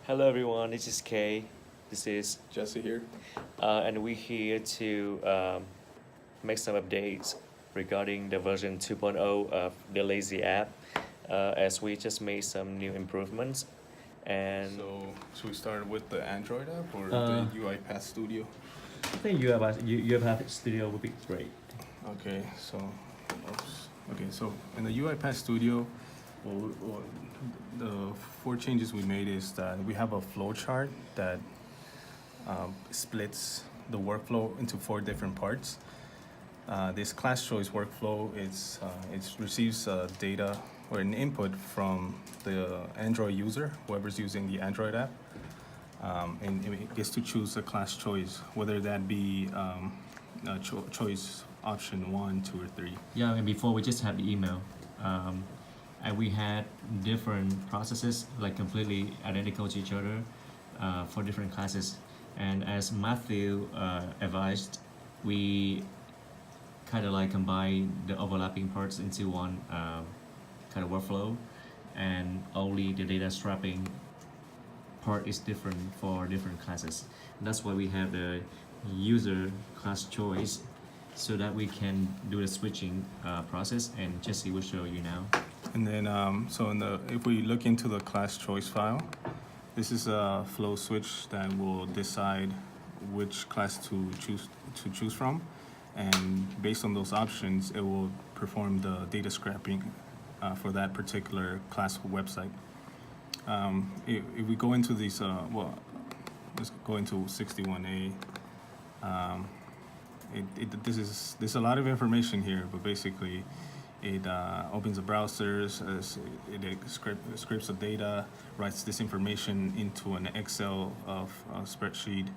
Hello everyone, this is Kay. This is Jesse here. and we're here to make some updates regarding the version 2.0 of the Lazy app, as we just made some new improvements. And So, should we start with the Android app or Uh, the UiPath Studio? I think you have Studio would be great. Okay, so, in the UiPath Studio, well, the four changes we made is that we have a flow chart that splits the workflow into four different parts. This class choice workflow it receives data or an input from the Android user, whoever's using the Android app, and it gets to choose a class choice, whether that be choice option 1, 2, or 3. Yeah, and before we just had the email, and we had different processes like completely identical to each other for different classes. And as Matthew advised, we kind of like combine the overlapping parts into one kind of workflow, and only the data strapping part is different for different classes. And that's why we have the user class choice, so that we can do the switching process, and Jesse will show you now. And then, if we look into the class choice file, this is a flow switch that will decide which class to choose from, and based on those options, it will perform the data scraping for that particular class website. If we go into these, let's go into 61A. There's a lot of information here, but basically, it opens the browsers, it scrapes the data, writes this information into an Excel spreadsheet,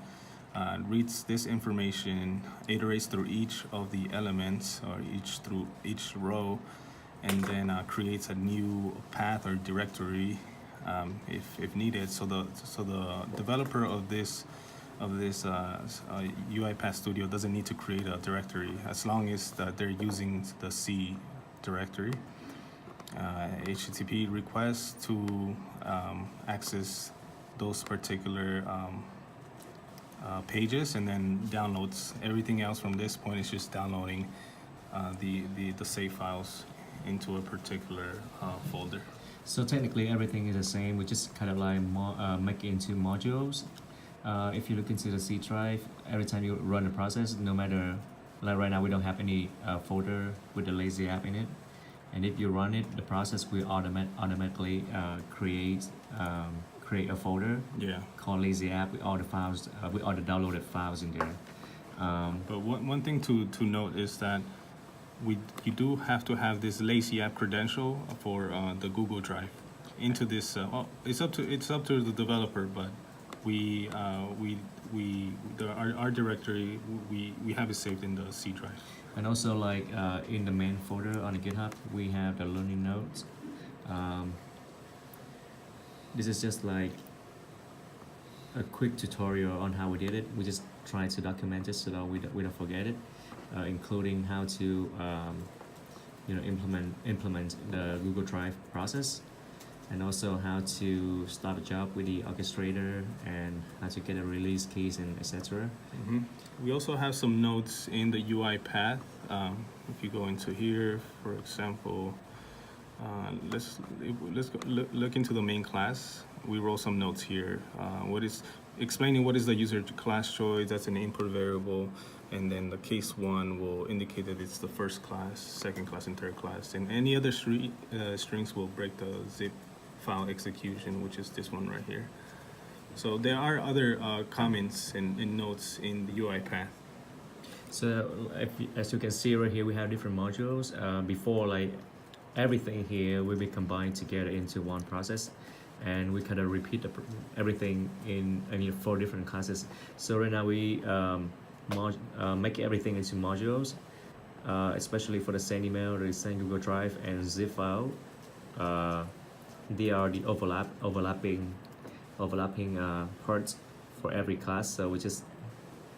reads this information, iterates through each of the elements or through each row, and then creates a new path or directory if needed. So the developer of this UiPath Studio doesn't need to create a directory as long as that they're using the C directory. HTTP requests to access those particular pages, and then downloads. Everything else from this point is just downloading the save files into a particular folder. So technically everything is the same. We just kind of like make it into modules. If you look into the C drive, every time you run the process, no matter, like right now we don't have any folder with the Lazy app in it, and if you run it, the process will automatically create a folder called Lazy app with all the files, with all the downloaded files in there. But one thing to note is that you do have to have this Lazy app credential for the Google Drive into this. It's up to the developer, but our directory we have it saved in the C drive. And also, like in the main folder on the GitHub, we have the learning notes. This is just like a quick tutorial on how we did it. We just try to document it so that we don't forget it, including how to implement the Google Drive process, and also how to start a job with the orchestrator, and how to get a release keys, and etc. Mm-hmm. We also have some notes in the UiPath. If you go into here, for example, let's look into the main class. We wrote some notes here. Explaining what is the user class choice? That's an input variable, and then the case 1 will indicate that it's the first class, second class, and third class. And any other strings will break the zip file execution, which is this one right here. So there are other comments and notes in the UiPath. So as you can see right here, we have different modules. Before, like everything here will be combined together into one process, and we kind of repeat everything in 4 different classes. So right now we make everything into modules, especially for the send email, the send Google Drive, and zip file. They are the overlapping parts for every class. So we just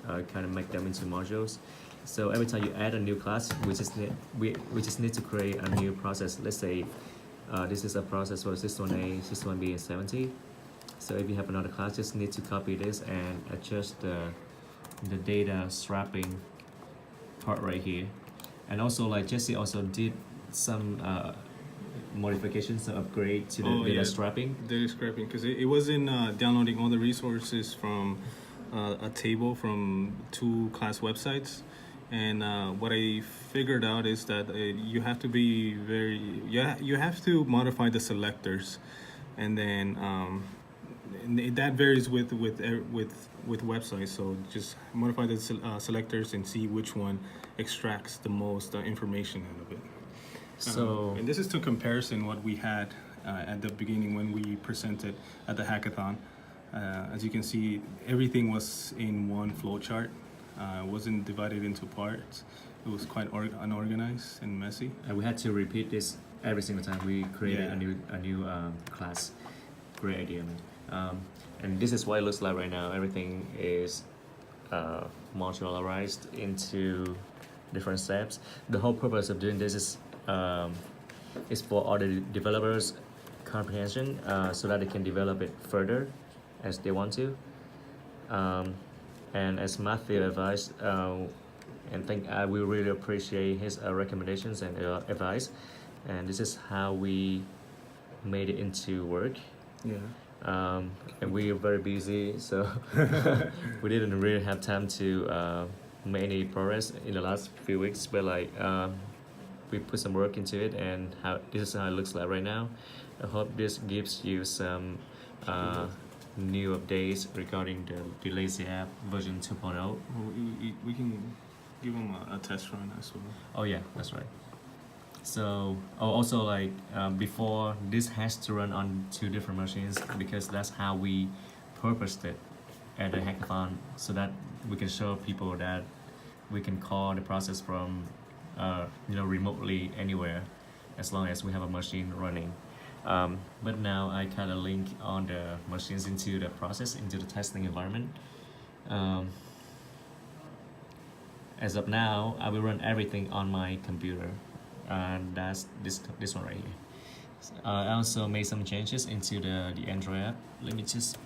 kind of make them into modules. So every time you add a new class, we just need to create a new process. Let's say this is a process for Sys1A, Sys1B, and 70. So if you have another class, just need to copy this and adjust the data strapping part right here. And also, like Jesse also did some modifications, some upgrade to the data strapping. Data scraping, because it wasn't downloading all the resources from a table from 2 class websites. And what I figured out is that you have to be you have to modify the selectors, and then that varies with websites. So just modify the selectors and see which one extracts the most information out of it. So And this is to comparison what we had at the beginning when we presented at the hackathon. As you can see, everything was in one flowchart. It wasn't divided into parts. It was quite unorganized and messy. and we had to repeat this every single time we created a new class. Great idea, man. And this is what it looks like right now. Everything is modularized into different steps. The whole purpose of doing this is for all the developers' comprehension, so that they can develop it further as they want to. And as Matthew advised, and I will really appreciate his recommendations and advice. And this is how we made it into work. Yeah. And we are very busy, so we didn't really have time to make any progress in the last few weeks. But like we put some work into it, and this is how it looks like right now. I hope this gives you some new updates regarding the Lazy App version 2.0. Well, we can give them a test run as well. Oh yeah, that's right. So also like before, this has to run on 2 different machines, because that's how we purposed it at the hackathon, so that we can show people that we can call the process from remotely anywhere, as long as we have a machine running. But now I kind of link on the machines into the process, into the testing environment. As of now, I will run everything on my computer, and that's this one right here. I also made some changes into the Android app. Let me just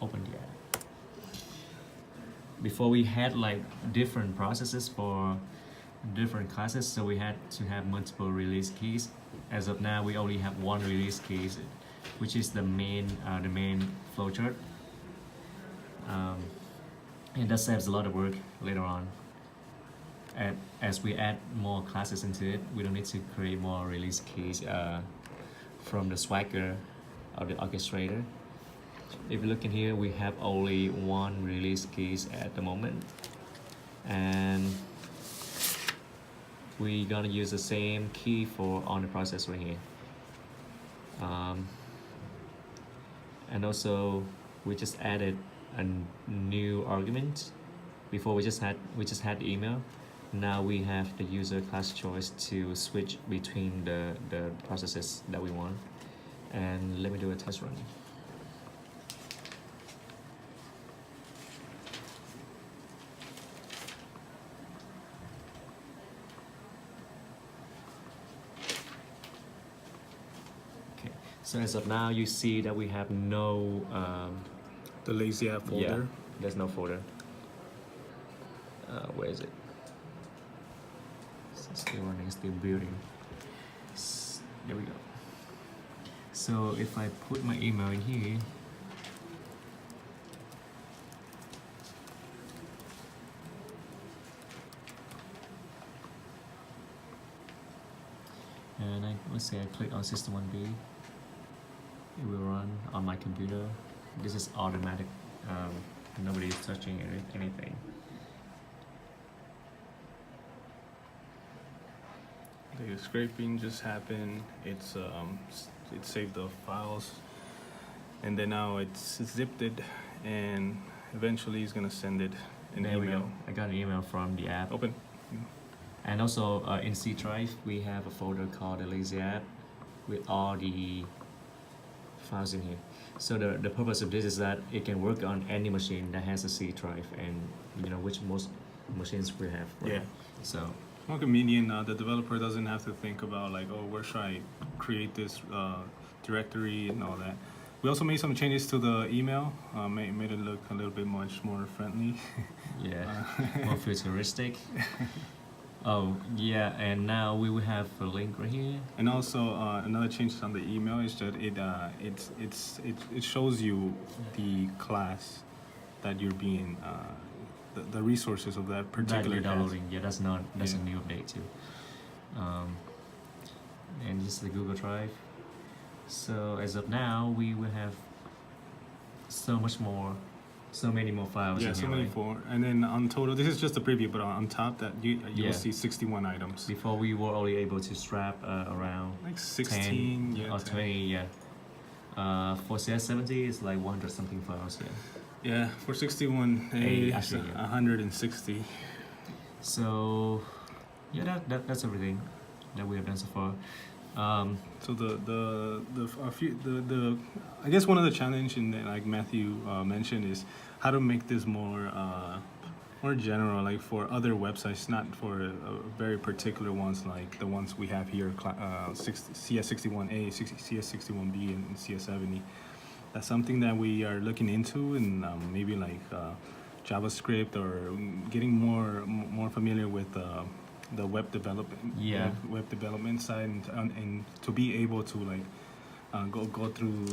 open the app. Before we had like different processes for different classes, so we had to have multiple release keys. As of now, we only have one release key, which is the main flowchart. And that saves a lot of work later on. And as we add more classes into it, we don't need to create more release keys from the Swagger or the orchestrator. If you look in here, we have only one release keys at the moment, and we're gonna use the same key for on the process right here. And also we just added a new argument. Before we just had the email. Now we have the user class choice to switch between the processes that we want. And let me do a test run. Okay, so as of now, you see that we have no The Lazy App folder. yeah, there's no folder. Where is it? It's still running, still building. There we go. So if I put my email in here, and let's say I click on System 1B, it will run on my computer. This is automatic. Nobody is touching anything. The scraping just happened. It saved the files, and then now it's zipped it, and eventually it's gonna send it an There we email. go. I got an email from the app. Open. And also in C drive, we have a folder called the Lazy App with all the files in here. So the purpose of this is that it can work on any machine that has a C drive, and which most machines we have. Right? Yeah. So More convenient. The developer doesn't have to think about like, oh, where should I create this directory and all that. We also made some changes to the email, made it look a little bit much more friendly. Yeah, more futuristic. Oh yeah, and now we will have a link right here. And also another change on the email is that it shows you the class that you're being the resources of that That particular you're class. downloading. Yeah, that's Yeah. a new update too. And this is the Google Drive. So as of now, we will have so many more files. Yeah, in so here, many right? for. And then on total, this is just a preview, but on top that you Yeah. will see 61 items. Before we were only able to strap around Like 16, 10 yeah, or 10. 20. Yeah. For CS70, it's like 100 something files. Yeah. Yeah, for 61, Hey, it's actually, yeah. 160. So yeah, that's everything that we have done so far. So the I guess one of the challenge in that, like Matthew mentioned, is how to make this more general, like for other websites, not for very particular ones like the ones we have here, CS61A, CS61B, and CS70. That's something that we are looking into, and maybe like JavaScript, or getting more familiar with the web development, Yeah. web development side, and to be able to like go through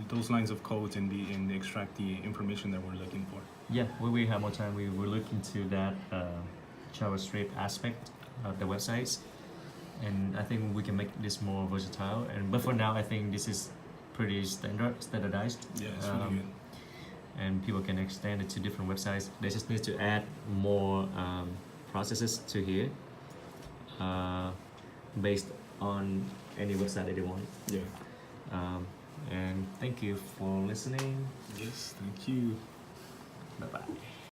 those lines of codes and extract the information that we're looking for. Yeah, when we have more time, we will look into that JavaScript aspect of the websites, and I think we can make this more versatile. But for now, I think this is pretty standardized. Yeah, it's really good. And people can extend it to different websites. They just need to add more processes to here, based on any website that they want. Yeah. And thank you for listening. Yes. Thank you. Bye bye.